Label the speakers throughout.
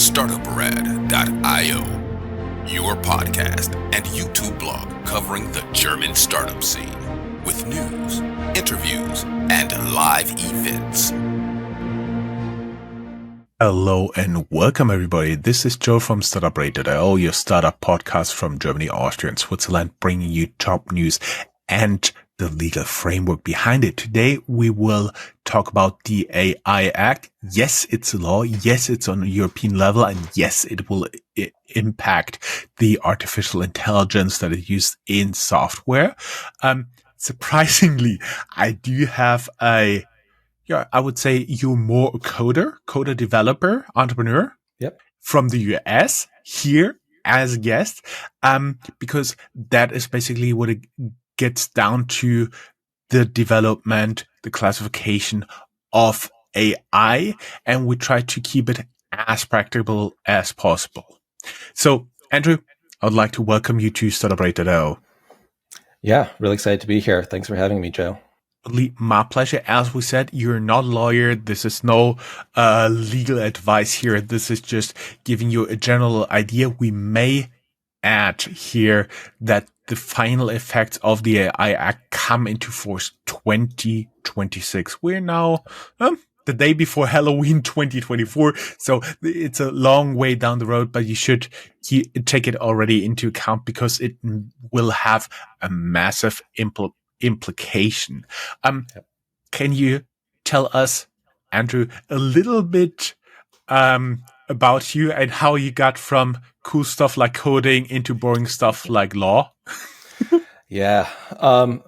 Speaker 1: Startuprad.io, your podcast and YouTube blog covering the German startup scene with news, interviews, and live events.
Speaker 2: Hello and welcome everybody. This is Joe from Startuprad.io, your startup podcast from Germany, Austria, and Switzerland, bringing you top news and the legal framework behind it. Today, we will talk about the AI Act. Yes, it's a law. Yes, it's on a European level. And yes, it will impact the artificial intelligence that is used in software. Surprisingly, I do have I would say you're more a coder developer, entrepreneur.
Speaker 3: Yep.
Speaker 2: From the US here as a guest, because that is basically what it gets down to, the development, the classification of AI, and we try to keep it as practical as possible. So, Andrew, I would like to welcome you to Startuprad.io.
Speaker 3: Yeah, really excited to be here. Thanks for having me, Joe.
Speaker 2: My pleasure. As we said, you're not a lawyer. This is no legal advice here. This is just giving you a general idea. We may add here that the final effects of the AI Act come into force 2026. We're now the day before Halloween 2024. So it's a long way down the road, but you should take it already into account because it will have a massive implication. Can you tell us, Andrew, a little bit about you and how you got from cool stuff like coding into boring stuff like law?
Speaker 3: Yeah.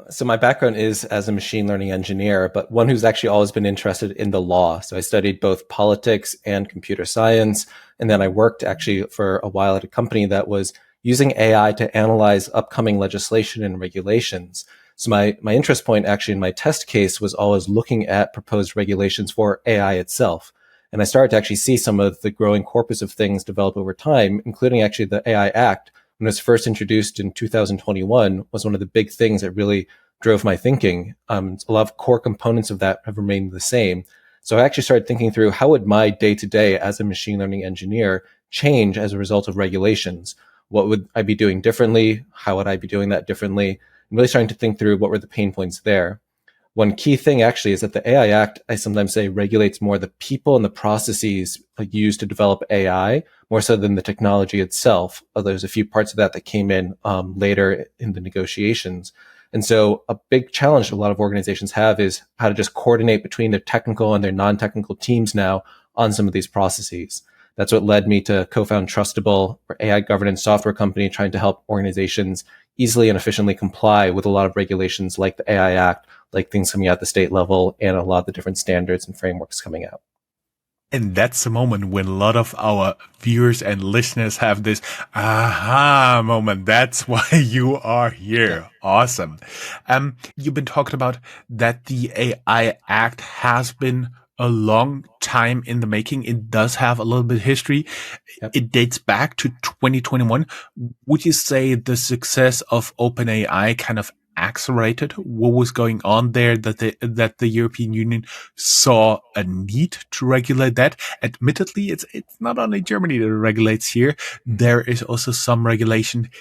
Speaker 3: So my background is as a machine learning engineer, but one who's actually always been interested in the law. So I studied both politics and computer science. And then I worked actually for a while at a company that was using AI to analyze upcoming legislation and regulations. So my interest point actually in my test case was always looking at proposed regulations for AI itself. And I started to actually see some of the growing corpus of things develop over time, including actually the AI Act, when it was first introduced in 2021, was one of the big things that really drove my thinking. A lot of core components of that have remained the same. So I actually started thinking through how would my day-to-day as a machine learning engineer change as a result of regulations? What would I be doing differently? How would I be doing that differently? I'm really starting to think through what were the pain points there. One key thing actually is that the AI Act, I sometimes say, regulates more the people and the processes used to develop AI, more so than the technology itself. Although there's a few parts of that came in later in the negotiations. And so a big challenge a lot of organizations have is how to just coordinate between their technical and their non-technical teams now on some of these processes. That's what led me to co-found Trustable, an AI governance software company trying to help organizations easily and efficiently comply with a lot of regulations like the AI Act, like things coming out at the state level, and a lot of the different standards and frameworks coming out.
Speaker 2: And that's the moment when a lot of our viewers and listeners have this aha moment. That's why you are here. Yeah. Awesome. You've been talking about that the AI Act has been a long time in the making. It does have a little bit of history. Yep. It dates back to 2021. Would you say the success of OpenAI kind of accelerated what was going on there, that the European Union saw a need to regulate that? Admittedly, it's not only Germany that regulates here. There is also some regulation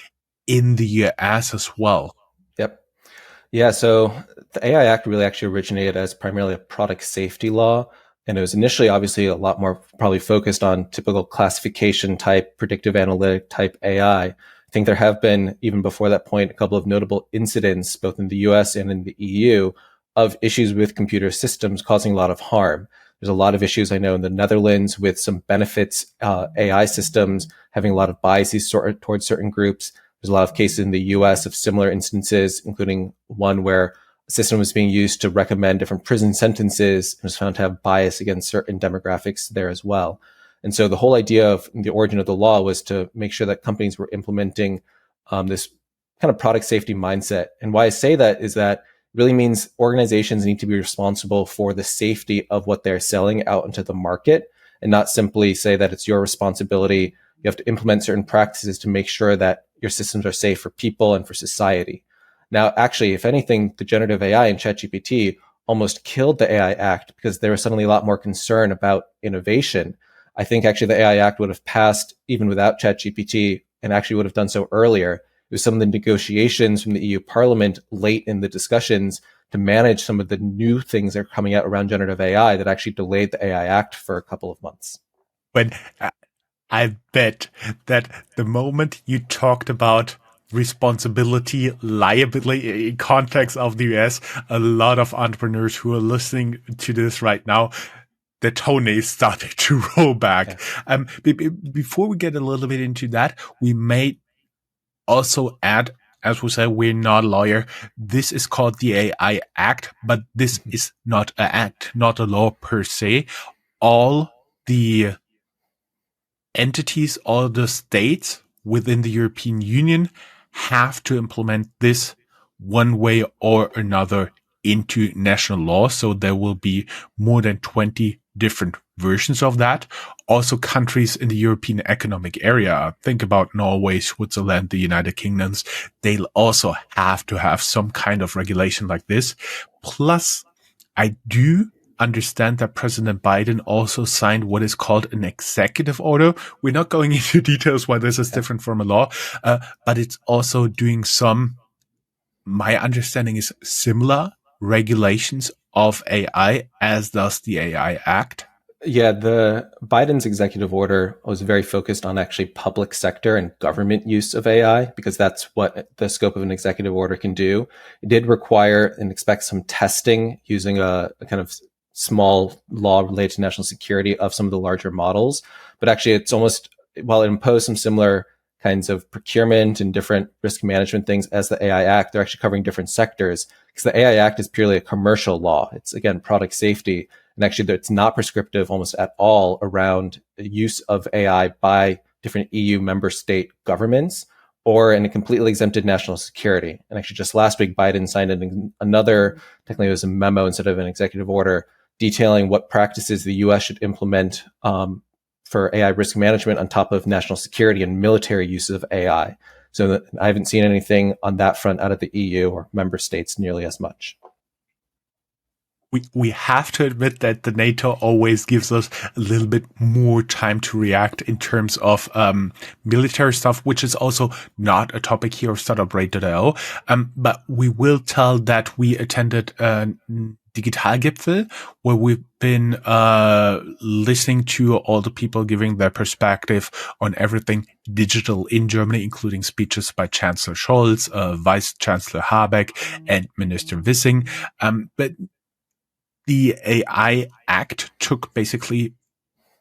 Speaker 2: in the US as well.
Speaker 3: Yep. Yeah, so the AI Act really actually originated as primarily a product safety law. And it was initially obviously a lot more probably focused on typical classification type, predictive analytic type AI. I think there have been, even before that point, a couple of notable incidents, both in the US and in the EU, of issues with computer systems causing a lot of harm. There's a lot of issues I know in the Netherlands with some benefits AI systems having a lot of biases towards certain groups. There's a lot of cases in the US of similar instances, including one where a system was being used to recommend different prison sentences and was found to have bias against certain demographics there as well. And so the whole idea of the origin of the law was to make sure that companies were implementing this kind of product safety mindset. And why I say that is that it really means organizations need to be responsible for the safety of what they're selling out into the market, and not simply say that it's your responsibility. You have to implement certain practices to make sure that your systems are safe for people and for society. Now, actually, if anything, the generative AI and ChatGPT almost killed the AI Act because there was suddenly a lot more concern about innovation. I think actually the AI Act would have passed even without ChatGPT, and actually would have done so earlier. It was some of the negotiations from the EU Parliament late in the discussions to manage some of the new things that are coming out around generative AI that actually delayed the AI Act for a couple of months.
Speaker 2: But I bet that the moment you talked about responsibility, liability in context of the US, a lot of entrepreneurs who are listening to this right now, the toenails started to roll back. Yeah. Before we get a little bit into that, we may also add, as we said, we're not a lawyer. This is called the AI Act, but this is not an act, not a law per se. All the entities, all the states within the European Union have to implement this one way or another into national law. So there will be more than 20 different versions of that. Also, countries in the European Economic Area, think about Norway, Switzerland, the United Kingdoms, they'll also have to have some kind of regulation like this. Plus, I do understand that President Biden also signed what is called an executive order. We're not going into details why this is different from a law, but it's also doing some, my understanding is similar regulations of AI as does the AI Act.
Speaker 3: Yeah, the Biden's executive order was very focused on actually public sector and government use of AI, because that's what the scope of an executive order can do. It did require and expect some testing using a kind of small law related to national security of some of the larger models. But actually, it's almost, while it imposed some similar kinds of procurement and different risk management things as the AI Act, they're actually covering different sectors, because the AI Act is purely a commercial law. It's, again, product safety. And actually, it's not prescriptive almost at all around the use of AI by different EU member state governments or in a completely exempted national security. And actually, just last week, Biden signed another, technically it was a memo instead of an executive order, detailing what practices the US should implement for AI risk management on top of national security and military use of AI. So I haven't seen anything on that front out of the EU or member states nearly as much.
Speaker 2: We have to admit that the NATO always gives us a little bit more time to react in terms of military stuff, which is also not a topic here of Startuprad.io. But we will tell that we attended Digitalgipfel, where we've been listening to all the people giving their perspective on everything digital in Germany, including speeches by Chancellor Scholz, Vice Chancellor Habeck, and Minister Wissing. But the AI Act took basically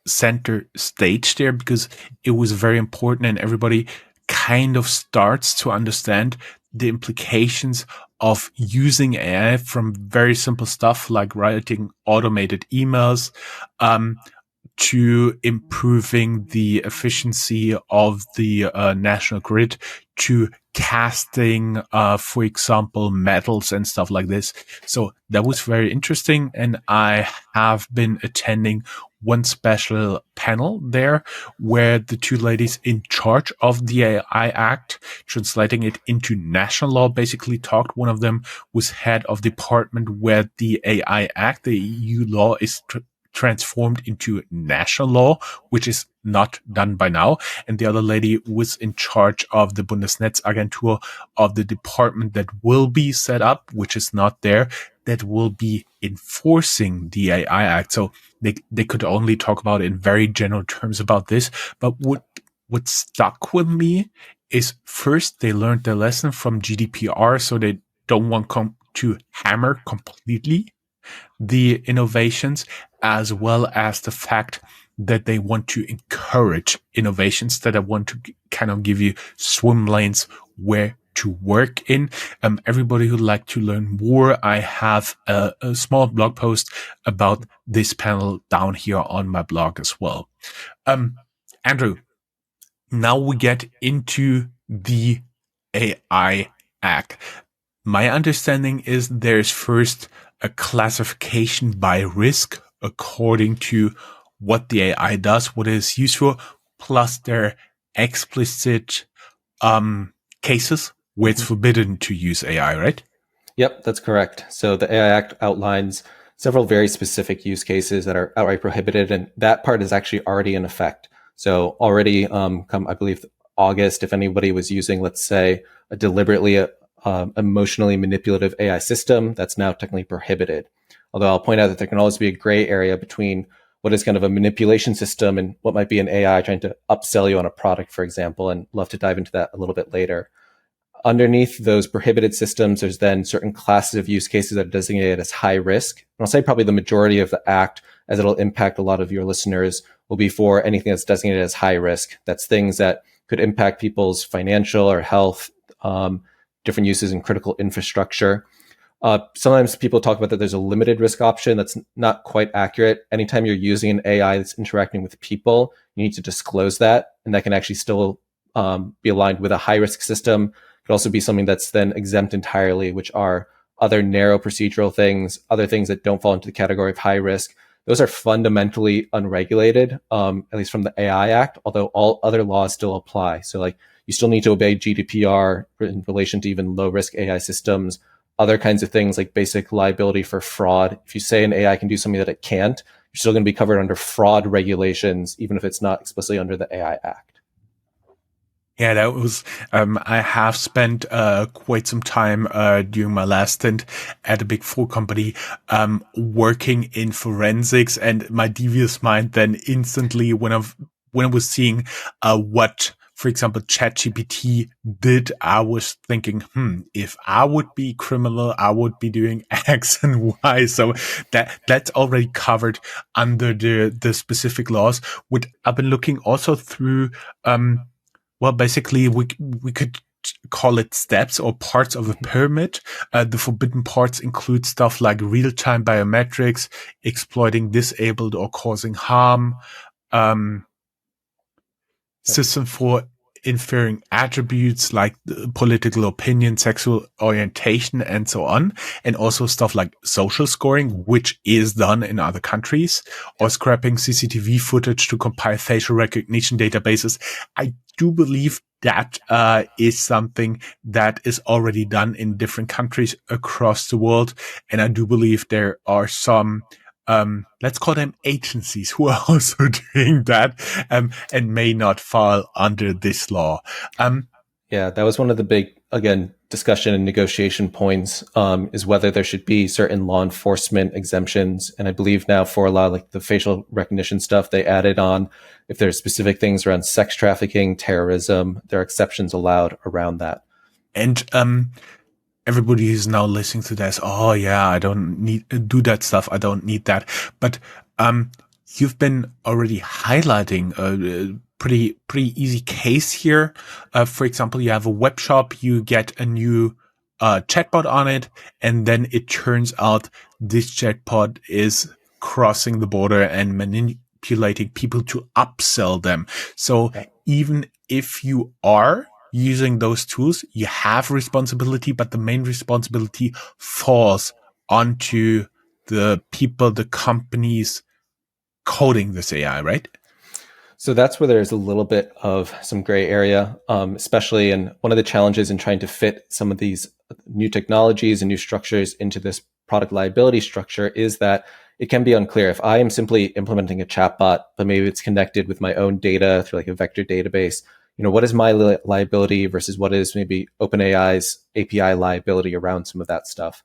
Speaker 2: center stage there because it was very important, and everybody kind of starts to understand the implications of using AI, from very simple stuff like writing automated emails to improving the efficiency of the national grid, to casting, for example, metals and stuff like this. So that was very interesting. And I have been attending one special panel there where the two ladies in charge of the AI Act, translating it into national law, basically talked. One of them was head of department where the AI Act, the EU law, is transformed into national law, which is not done by now. And the other lady was in charge of the Bundesnetzagentur, of the department that will be set up, which is not there, that will be enforcing the AI Act. So they could only talk about it in very general terms about this. But what stuck with me is, first, they learned their lesson from GDPR, so they don't want to hammer completely the innovations, as well as the fact that they want to encourage innovations, that I want to kind of give you swim lanes where to work in. Everybody who'd like to learn more, I have a small blog post about this panel down here on my blog as well. Andrew, now we get into the AI Act. My understanding is there's first a classification by risk according to what the AI does, what it is used for, plus there are explicit cases where it's forbidden to use AI, right?
Speaker 3: Yep, that's correct. So the AI Act outlines several very specific use cases that are outright prohibited, and that part is actually already in effect. So already, come I believe August, if anybody was using, let's say, a deliberately emotionally manipulative AI system, that's now technically prohibited. Although I'll point out that there can always be a gray area between what is kind of a manipulation system and what might be an AI trying to upsell you on a product, for example, and love to dive into that a little bit later. Underneath those prohibited systems, there's then certain classes of use cases that are designated as high risk. And I'll say probably the majority of the act, as it'll impact a lot of your listeners, will be for anything that's designated as high risk. That's things that could impact people's financial or health, different uses in critical infrastructure. Sometimes people talk about that there's a limited risk option. That's not quite accurate. Anytime you're using an AI that's interacting with people, you need to disclose that, and that can actually still be aligned with a high risk system. It could also be something that's then exempt entirely, which are other narrow procedural things, other things that don't fall into the category of high risk. Those are fundamentally unregulated, at least from the AI Act, although all other laws still apply. So like you still need to obey GDPR in relation to even low risk AI systems, other kinds of things like basic liability for fraud. If you say an AI can do something that it can't, you're still going to be covered under fraud regulations, even if it's not explicitly under the AI Act.
Speaker 2: Yeah, that was, I have spent, quite some time, during my last stint at a big four company, working in forensics, and my devious mind then instantly, when I was seeing, what, for example, ChatGPT did, I was thinking, if I would be criminal, I would be doing X and Y. So that's already covered under the specific laws. What I've been looking also through, well, basically, we could call it steps or parts of a pyramid. The forbidden parts include stuff like real-time biometrics, exploiting disabled or causing harm, system for inferring attributes like political opinion, sexual orientation, and so on. And also stuff like social scoring, which is done in other countries, or scrapping CCTV footage to compile facial recognition databases. I do believe that is something that is already done in different countries across the world. And I do believe there are some let's call them agencies who are also doing that, and may not fall under this law.
Speaker 3: Yeah, that was one of the big, again, discussion and negotiation points, is whether there should be certain law enforcement exemptions. And I believe now for a lot of like the facial recognition stuff, they added on, if there's specific things around sex trafficking, terrorism, there are exceptions allowed around that.
Speaker 2: And everybody who's now listening to this, oh yeah, I don't need do that stuff. I don't need that. But you've been already highlighting a pretty easy case here. For example, you have a web shop, you get a new chatbot on it, and then it turns out this chatbot is crossing the border and manipulating people to upsell them. So even if you are using those tools, you have responsibility, but the main responsibility falls onto the people, the companies coding this AI, right?
Speaker 3: So that's where there's a little bit of some gray area, especially in one of the challenges in trying to fit some of these new technologies and new structures into this product liability structure is that it can be unclear. If I am simply implementing a chatbot, but maybe it's connected with my own data through like a vector database, what is my liability versus what is maybe OpenAI's API liability around some of that stuff?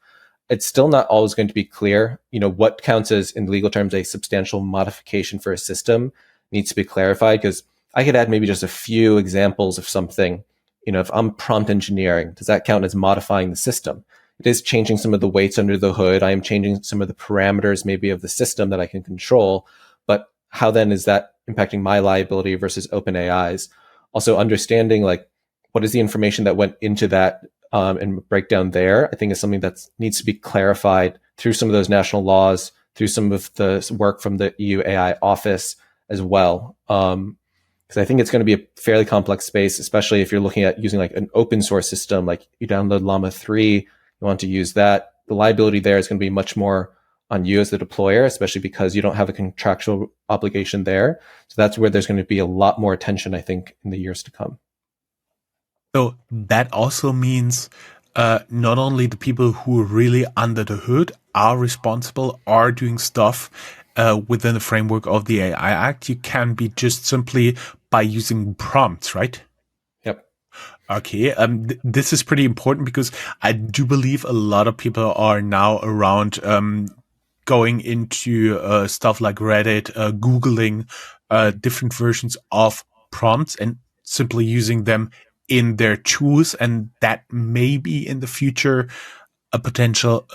Speaker 3: It's still not always going to be clear. What counts as, in legal terms, a substantial modification for a system needs to be clarified, because I could add maybe just a few examples of something. If I'm prompt engineering, does that count as modifying the system? It is changing some of the weights under the hood. I am changing some of the parameters maybe of the system that I can control, but how then is that impacting my liability versus OpenAI's? Also understanding like what is the information that went into that, and breakdown there, I think is something that needs to be clarified through some of those national laws, through some of the work from the EU AI office as well. Because I think it's going to be a fairly complex space, especially if you're looking at using like an open source system, like you download Llama 3, you want to use that. The liability there is going to be much more on you as the deployer, especially because you don't have a contractual obligation there. So that's where there's going to be a lot more attention, I think, in the years to come.
Speaker 2: So that also means not only the people who are really under the hood are responsible, are doing stuff within the framework of the AI Act, you can be just simply by using prompts, right?
Speaker 3: Yep.
Speaker 2: Okay, this is pretty important because I do believe a lot of people are now around going into stuff like Reddit, Googling different versions of prompts and simply using them in their tools, and that may be in the future a potential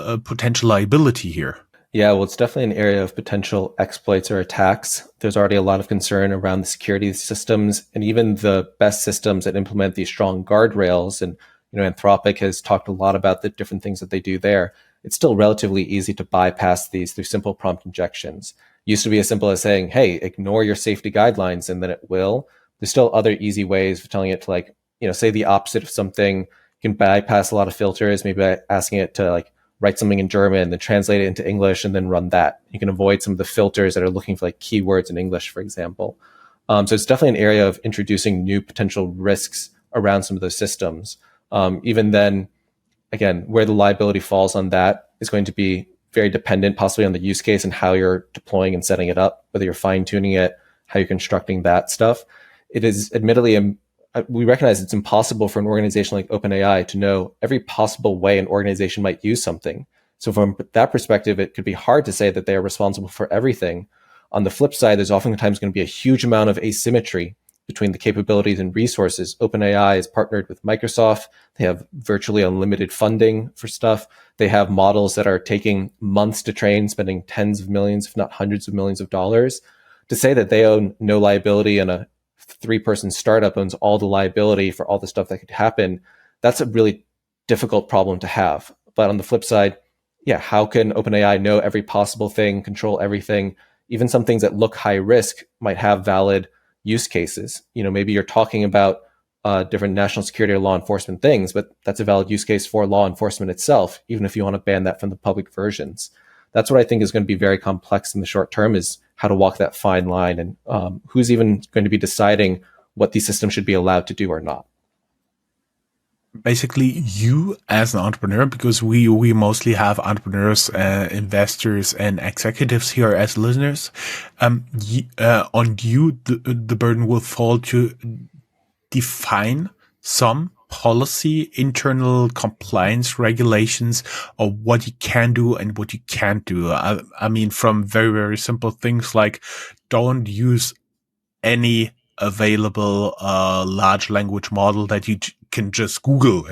Speaker 2: liability here.
Speaker 3: Yeah, well, it's definitely an area of potential exploits or attacks. There's already a lot of concern around the security systems and even the best systems that implement these strong guardrails. And, Anthropic has talked a lot about the different things that they do there. It's still relatively easy to bypass these through simple prompt injections. It used to be as simple as saying, hey, ignore your safety guidelines, and then it will. There's still other easy ways of telling it to say the opposite of something. You can bypass a lot of filters, maybe by asking it to write something in German, then translate it into English, and then run that. You can avoid some of the filters that are looking for keywords in English, for example. So it's definitely an area of introducing new potential risks around some of those systems. Even then, again, where the liability falls on that is going to be very dependent, possibly on the use case and how you're deploying and setting it up, whether you're fine tuning it, how you're constructing that stuff. It is admittedly we recognize it's impossible for an organization like OpenAI to know every possible way an organization might use something. So from that perspective, it could be hard to say that they are responsible for everything. On the flip side, there's oftentimes going to be a huge amount of asymmetry between the capabilities and resources. OpenAI is partnered with Microsoft. They have virtually unlimited funding for stuff. They have models that are taking months to train, spending tens of millions, if not hundreds of millions of dollars. To say that they own no liability and a 3-person startup owns all the liability for all the stuff that could happen, that's a really difficult problem to have. But on the flip side, yeah, how can OpenAI know every possible thing, control everything? Even some things that look high risk might have valid use cases. Maybe you're talking about different national security or law enforcement things, but that's a valid use case for law enforcement itself, even if you want to ban that from the public versions. That's what I think is going to be very complex in the short term, is how to walk that fine line, and who's even going to be deciding what these systems should be allowed to do or not.
Speaker 2: Basically, you as an entrepreneur, because we mostly have entrepreneurs, investors, and executives here as listeners. On you, the burden will fall to define some policy, internal compliance regulations of what you can do and what you can't do. I mean, from very, very simple things like don't use any available large language model that you can just Google,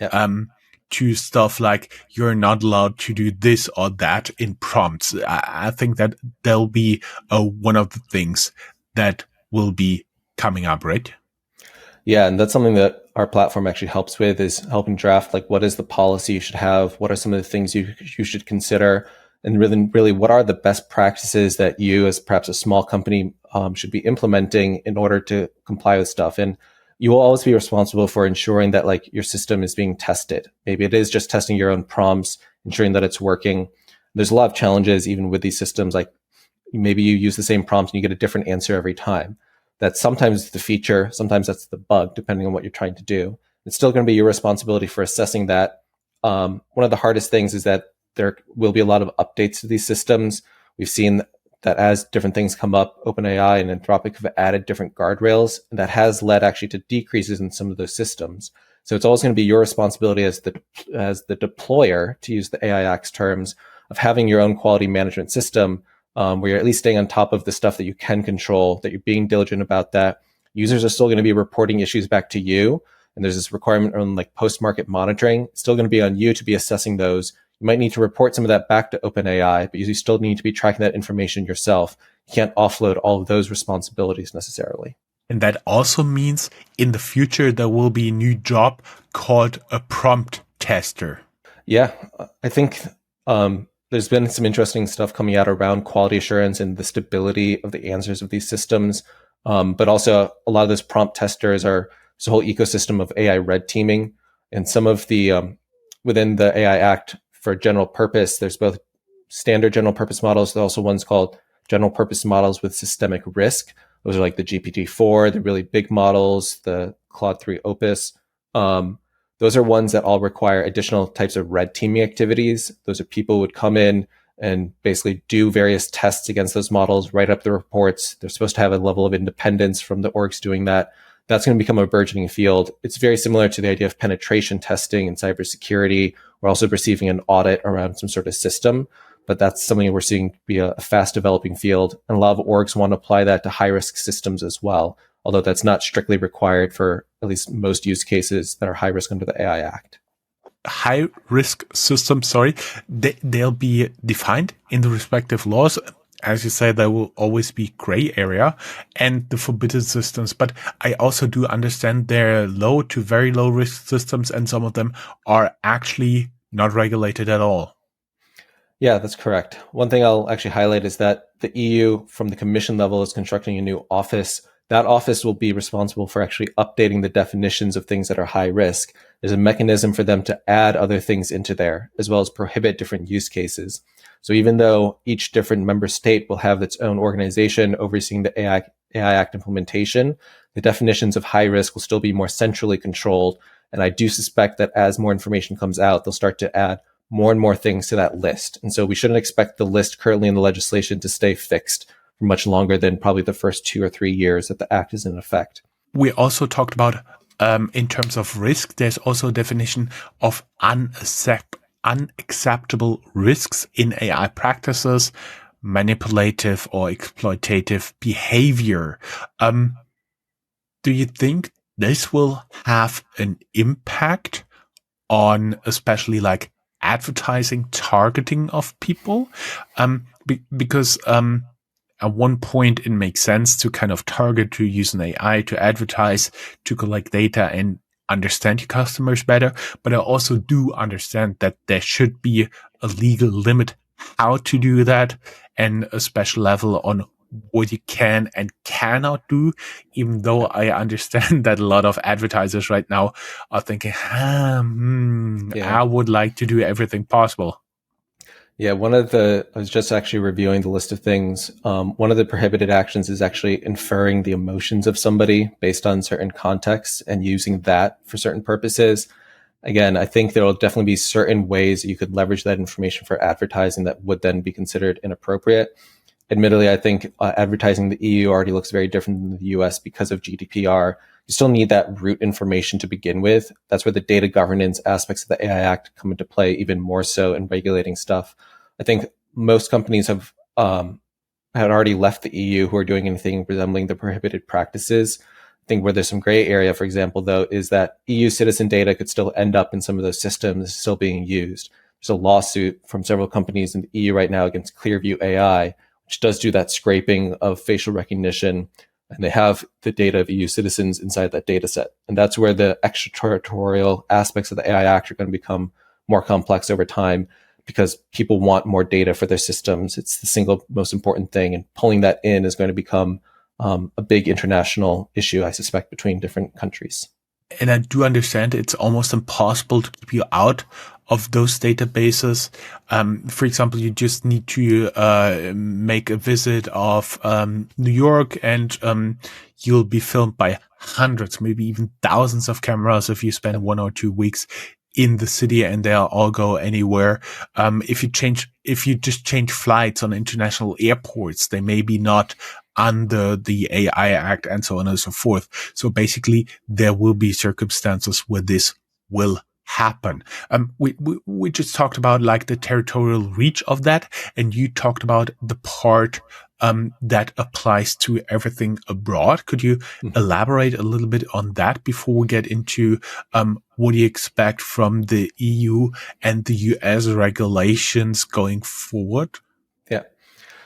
Speaker 2: to stuff like you're not allowed to do this or that in prompts. I think that there'll be one of the things that will be coming up, right?
Speaker 3: Yeah, and that's something that our platform actually helps with, is helping draft what is the policy you should have, what are some of the things you should consider, and really what are the best practices that you as perhaps a small company should be implementing in order to comply with stuff. And you will always be responsible for ensuring that your system is being tested. Maybe it is just testing your own prompts, ensuring that it's working. There's a lot of challenges even with these systems, maybe you use the same prompt and you get a different answer every time. That's sometimes the feature, sometimes that's the bug, depending on what you're trying to do. It's still going to be your responsibility for assessing that. One of the hardest things is that there will be a lot of updates to these systems. We've seen that as different things come up, OpenAI and Anthropic have added different guardrails, and that has led actually to decreases in some of those systems. So it's always going to be your responsibility as the deployer, to use the AI Act's terms, of having your own quality management system, where you're at least staying on top of the stuff that you can control, that you're being diligent about that. Users are still going to be reporting issues back to you. And there's this requirement on post-market monitoring. It's still going to be on you to be assessing those. You might need to report some of that back to OpenAI, but you still need to be tracking that information yourself. You can't offload all of those responsibilities necessarily.
Speaker 2: And that also means in the future, there will be a new job called a prompt tester.
Speaker 3: Yeah, I think there's been some interesting stuff coming out around quality assurance and the stability of the answers of these systems. But also a lot of those prompt testers are this whole ecosystem of AI red teaming. And some of the, within the AI Act for general purpose, there's both standard general purpose models. There's also ones called general purpose models with systemic risk. Those are like the GPT-4, the really big models, the Claude 3 Opus. those are ones that all require additional types of red teaming activities. Those are people who would come in and basically do various tests against those models, write up the reports. They're supposed to have a level of independence from the orgs doing that. That's going to become a burgeoning field. It's very similar to the idea of penetration testing and cybersecurity. We're also perceiving an audit around some sort of system, but that's something we're seeing be a fast developing field. And a lot of orgs want to apply that to high risk systems as well, although that's not strictly required for at least most use cases that are high risk under the AI Act.
Speaker 2: High risk systems, they'll be defined in the respective laws. As you say, there will always be gray area and the forbidden systems. But I also do understand they're low to very low risk systems, and some of them are actually not regulated at all.
Speaker 3: Yeah, that's correct. One thing I'll actually highlight is that the EU from the Commission level is constructing a new office. That office will be responsible for actually updating the definitions of things that are high risk. There's a mechanism for them to add other things into there, as well as prohibit different use cases. So even though each different member state will have its own organization overseeing the AI Act implementation, the definitions of high risk will still be more centrally controlled. And I do suspect that as more information comes out, they'll start to add more and more things to that list. And so we shouldn't expect the list currently in the legislation to stay fixed for much longer than probably the first 2 or 3 years that the act is in effect.
Speaker 2: We also talked about, in terms of risk, there's also a definition of unacceptable risks in AI practices, manipulative or exploitative behavior. Do you think this will have an impact on especially like advertising targeting of people? Because at one point it makes sense to kind of target, to use an AI to advertise, to collect data and understand your customers better. But I also do understand that there should be a legal limit how to do that, and a special level on what you can and cannot do, even though I understand that a lot of advertisers right now are thinking, I would like to do everything possible.
Speaker 3: Yeah, I was just actually reviewing the list of things. One of the prohibited actions is actually inferring the emotions of somebody based on certain contexts and using that for certain purposes. Again, I think there will definitely be certain ways that you could leverage that information for advertising that would then be considered inappropriate. Admittedly, I think advertising in the EU already looks very different than the US because of GDPR. You still need that root information to begin with. That's where the data governance aspects of the AI Act come into play even more so in regulating stuff. I think most companies had already left the EU who are doing anything resembling the prohibited practices. I think where there's some gray area, for example, though, is that EU citizen data could still end up in some of those systems still being used. There's a lawsuit from several companies in the EU right now against Clearview AI, which does do that scraping of facial recognition. And they have the data of EU citizens inside that data set. And that's where the extraterritorial aspects of the AI Act are going to become more complex over time, because people want more data for their systems. It's the single most important thing. And pulling that in is going to become a big international issue, I suspect, between different countries.
Speaker 2: And I do understand it's almost impossible to keep you out of those databases. For example, you just need to make a visit of New York, and you'll be filmed by hundreds, maybe even thousands of cameras if you spend 1 or 2 weeks in the city, and they'll all go anywhere. If you just change flights on international airports, they may be not under the AI Act and so on and so forth. So basically, there will be circumstances where this will happen. We just talked about like the territorial reach of that, and you talked about the part that applies to everything abroad. Could you elaborate a little bit on that before we get into what do you expect from the EU and the US regulations going forward?
Speaker 3: Yeah.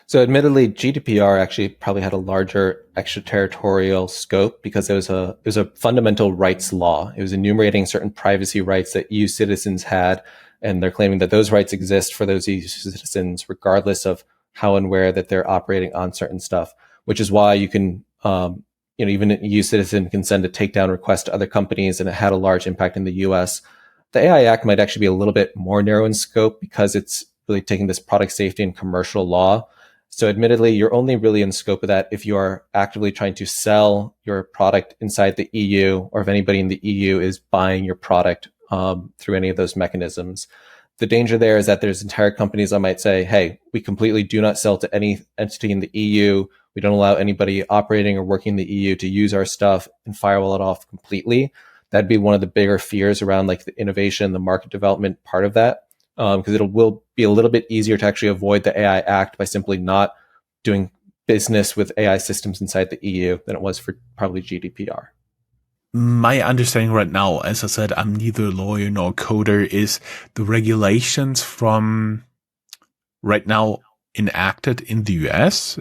Speaker 3: So admittedly, GDPR actually probably had a larger extraterritorial scope because it was a fundamental rights law. It was enumerating certain privacy rights that EU citizens had, and they're claiming that those rights exist for those EU citizens regardless of how and where that they're operating on certain stuff, which is why you can, even an EU citizen can send a takedown request to other companies, and it had a large impact in the US. The AI Act might actually be a little bit more narrow in scope because it's really taking this product safety and commercial law. So admittedly, you're only really in scope of that if you are actively trying to sell your product inside the EU, or if anybody in the EU is buying your product through any of those mechanisms. The danger there is that there's entire companies that might say, hey, we completely do not sell to any entity in the EU. We don't allow anybody operating or working in the EU to use our stuff and firewall it off completely. That'd be one of the bigger fears around like the innovation, the market development part of that, because it will be a little bit easier to actually avoid the AI Act by simply not doing business with AI systems inside the EU than it was for probably GDPR.
Speaker 2: My understanding right now, as I said, I'm neither a lawyer nor coder, is the regulations from right now enacted in the US,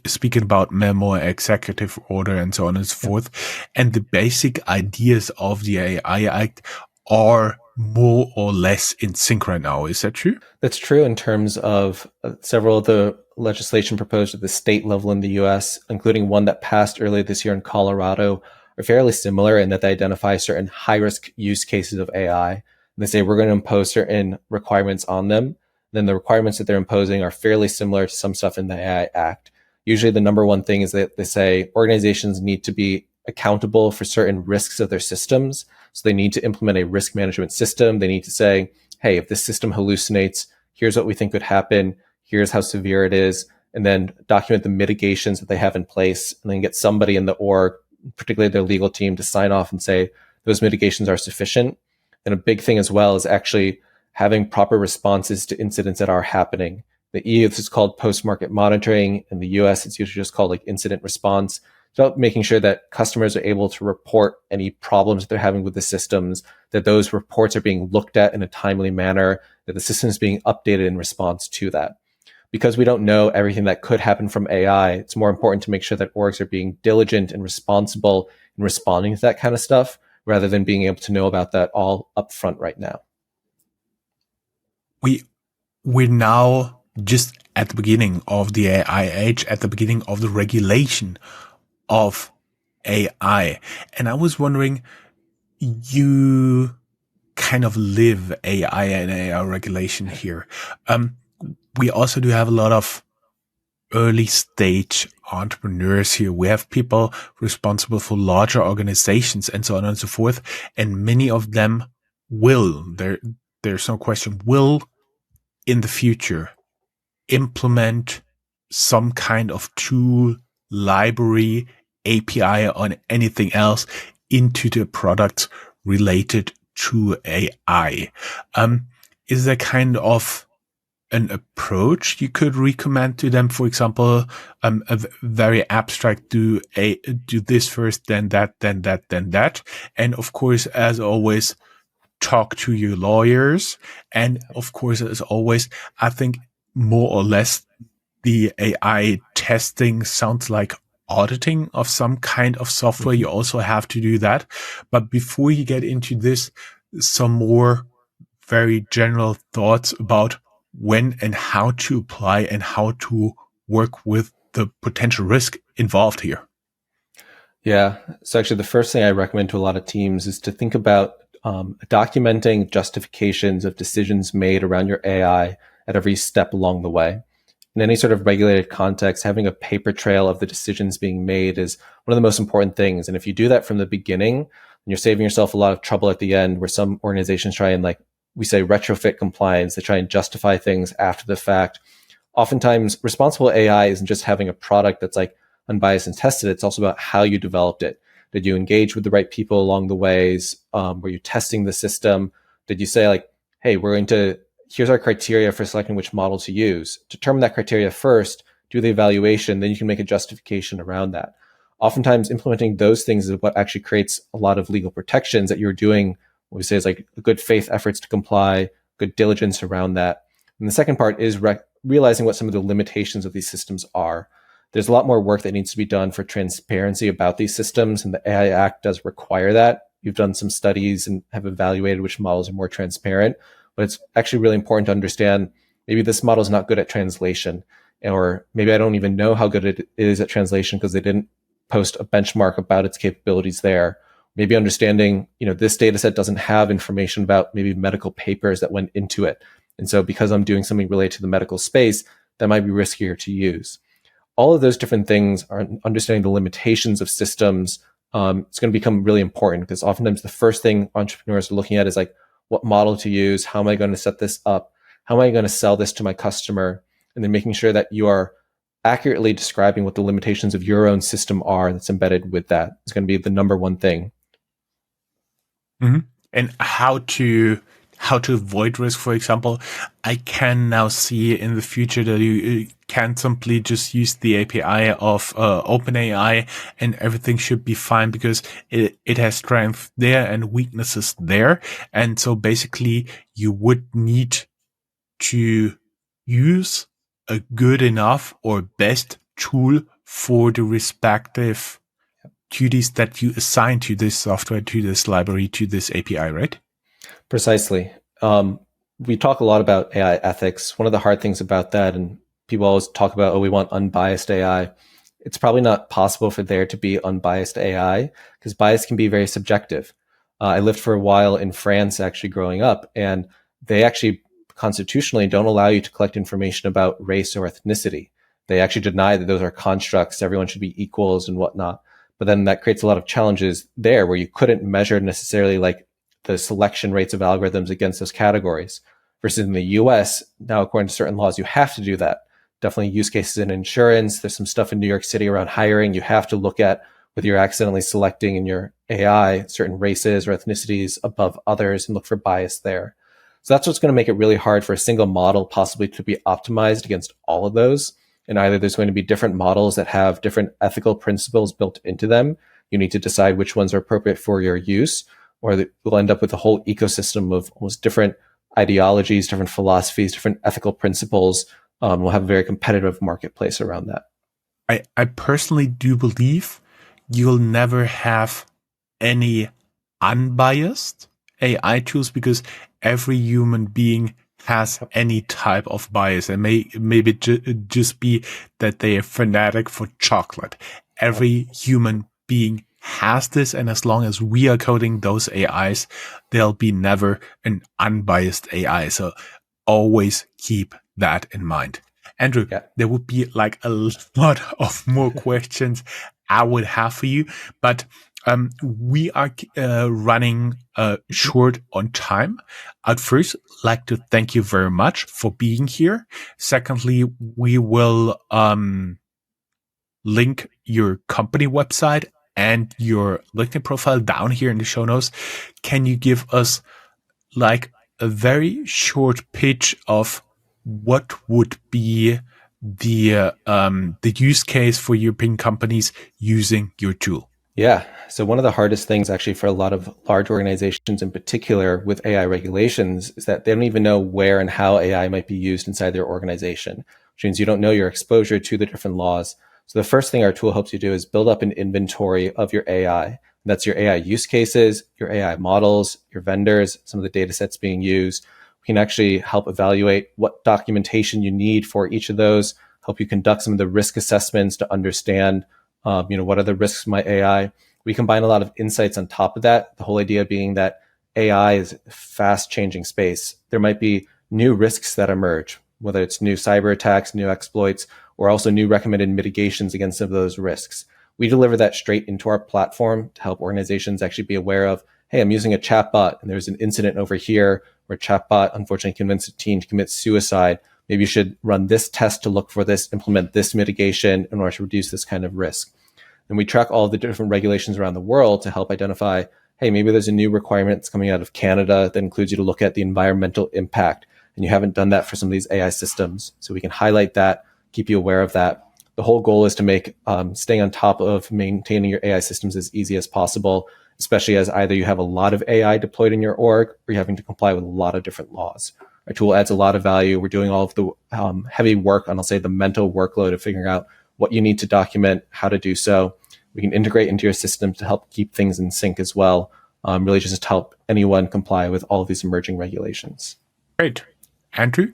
Speaker 2: speaking about memo, executive order, and so on and so forth, and the basic ideas of the AI Act are more or less in sync right now. Is that true?
Speaker 3: That's true in terms of several of the legislation proposed at the state level in the US, including one that passed earlier this year in Colorado, are fairly similar in that they identify certain high-risk use cases of AI. And they say we're going to impose certain requirements on them. Then the requirements that they're imposing are fairly similar to some stuff in the AI Act. Usually the number one thing is that they say organizations need to be accountable for certain risks of their systems. So they need to implement a risk management system. They need to say, hey, if this system hallucinates, here's what we think could happen. Here's how severe it is. And then document the mitigations that they have in place, and then get somebody in the org, particularly their legal team, to sign off and say those mitigations are sufficient. And a big thing as well is actually having proper responses to incidents that are happening. The EU, this is called post-market monitoring. In the US, it's usually just called like incident response. So making sure that customers are able to report any problems that they're having with the systems, that those reports are being looked at in a timely manner, that the system is being updated in response to that. Because we don't know everything that could happen from AI, it's more important to make sure that orgs are being diligent and responsible in responding to that kind of stuff, rather than being able to know about that all upfront right now.
Speaker 2: We're now just at the beginning of the AI age, at the beginning of the regulation of AI. And I was wondering, you kind of live AI and AI regulation here. We also do have a lot of early stage entrepreneurs here. We have people responsible for larger organizations and so on and so forth. And many of them there's no question, will in the future implement some kind of tool, library, API, or anything else into the products related to AI. Is there kind of an approach you could recommend to them? For example, a very abstract, do this first, then that, then that, then that. And of course, as always, talk to your lawyers. And of course, as always, I think more or less the AI testing sounds like auditing of some kind of software. You also have to do that. But before you get into this, some more very general thoughts about when and how to apply and how to work with the potential risk involved here.
Speaker 3: Yeah. So actually the first thing I recommend to a lot of teams is to think about documenting justifications of decisions made around your AI at every step along the way. In any sort of regulated context, having a paper trail of the decisions being made is one of the most important things. And if you do that from the beginning, you're saving yourself a lot of trouble at the end, where some organizations try and, like we say, retrofit compliance. They try and justify things after the fact. Oftentimes, responsible AI isn't just having a product that's like unbiased and tested. It's also about how you developed it. Did you engage with the right people along the ways? Were you testing the system? Did you say like, hey, here's our criteria for selecting which model to use. Determine that criteria first, do the evaluation, then you can make a justification around that. Oftentimes implementing those things is what actually creates a lot of legal protections that you're doing. What we say is like good faith efforts to comply, good diligence around that. And the second part is realizing what some of the limitations of these systems are. There's a lot more work that needs to be done for transparency about these systems, and the AI Act does require that. You've done some studies and have evaluated which models are more transparent, but it's actually really important to understand maybe this model is not good at translation, or maybe I don't even know how good it is at translation because they didn't post a benchmark about its capabilities there. Maybe understanding, this data set doesn't have information about maybe medical papers that went into it. And so because I'm doing something related to the medical space, that might be riskier to use. All of those different things are understanding the limitations of systems, it's going to become really important, because oftentimes the first thing entrepreneurs are looking at is like, what model to use? How am I going to set this up? How am I going to sell this to my customer? And then making sure that you are accurately describing what the limitations of your own system are that's embedded with that is going to be the number one thing.
Speaker 2: Mm-hmm. And how to avoid risk, for example, I can now see in the future that you can simply just use the API of OpenAI and everything should be fine, because it has strength there and weaknesses there. And so basically you would need to use a good enough or best tool for the respective duties that you assign to this software, to this library, to this API, right?
Speaker 3: Precisely. We talk a lot about AI ethics. One of the hard things about that, and people always talk about, oh, we want unbiased AI. It's probably not possible for there to be unbiased AI, because bias can be very subjective. I lived for a while in France, actually growing up, and they actually constitutionally don't allow you to collect information about race or ethnicity. They actually deny that those are constructs. Everyone should be equals and whatnot. But then that creates a lot of challenges there, where you couldn't measure necessarily like the selection rates of algorithms against those categories. Versus in the US, now according to certain laws, you have to do that. Definitely use cases in insurance. There's some stuff in New York City around hiring. You have to look at whether you're accidentally selecting in your AI certain races or ethnicities above others and look for bias there. So that's what's going to make it really hard for a single model possibly to be optimized against all of those. And either there's going to be different models that have different ethical principles built into them. You need to decide which ones are appropriate for your use, or we'll end up with a whole ecosystem of almost different ideologies, different philosophies, different ethical principles. We'll have a very competitive marketplace around that.
Speaker 2: I personally do believe you'll never have any unbiased AI tools, because every human being has any type of bias, and maybe just be that they are fanatic for chocolate. Every human being has this, and as long as we are coding those AIs, there'll be never an unbiased AI. So always keep that in mind. Andrew, there would be like a lot of more questions I would have for you, but we are running short on time. I'd first like to thank you very much for being here. Secondly, we will link your company website and your LinkedIn profile down here in the show notes. Can you give us like a very short pitch of what would be the use case for European companies using your tool?
Speaker 3: Yeah. So one of the hardest things actually for a lot of large organizations in particular with AI regulations is that they don't even know where and how AI might be used inside their organization, which means you don't know your exposure to the different laws. So the first thing our tool helps you do is build up an inventory of your AI. That's your AI use cases, your AI models, your vendors, some of the data sets being used. We can actually help evaluate what documentation you need for each of those, help you conduct some of the risk assessments to understand what are the risks of my AI. We combine a lot of insights on top of that. The whole idea being that AI is a fast changing space. There might be new risks that emerge, whether it's new cyber attacks, new exploits, or also new recommended mitigations against some of those risks. We deliver that straight into our platform to help organizations actually be aware of, hey, I'm using a chatbot and there's an incident over here where a chatbot unfortunately convinced a teen to commit suicide. Maybe you should run this test to look for this, implement this mitigation in order to reduce this kind of risk. And we track all the different regulations around the world to help identify, hey, maybe there's a new requirement that's coming out of Canada that includes you to look at the environmental impact, and you haven't done that for some of these AI systems. So we can highlight that, keep you aware of that. The whole goal is to make staying on top of maintaining your AI systems as easy as possible, especially as either you have a lot of AI deployed in your org or you're having to comply with a lot of different laws. Our tool adds a lot of value. We're doing all of the heavy work on, I'll say, the mental workload of figuring out what you need to document, how to do so. We can integrate into your system to help keep things in sync as well, really just to help anyone comply with all of these emerging regulations.
Speaker 2: Great. Andrew,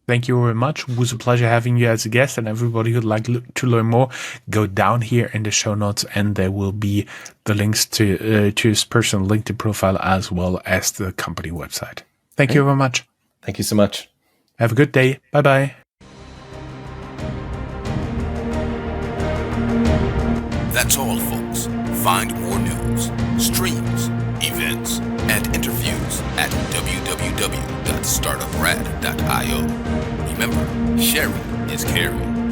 Speaker 2: thank you very much. It was a pleasure having you as a guest, and everybody who'd like to learn more, go down here in the show notes and there will be the links to his personal LinkedIn profile as well as the company website. Thank you very much.
Speaker 3: Thank you so much.
Speaker 2: Have a good day. Bye-bye.
Speaker 1: That's all, folks. Find more news news, streams, events, and interviews at www.startuprad.io. Remember, sharing is caring.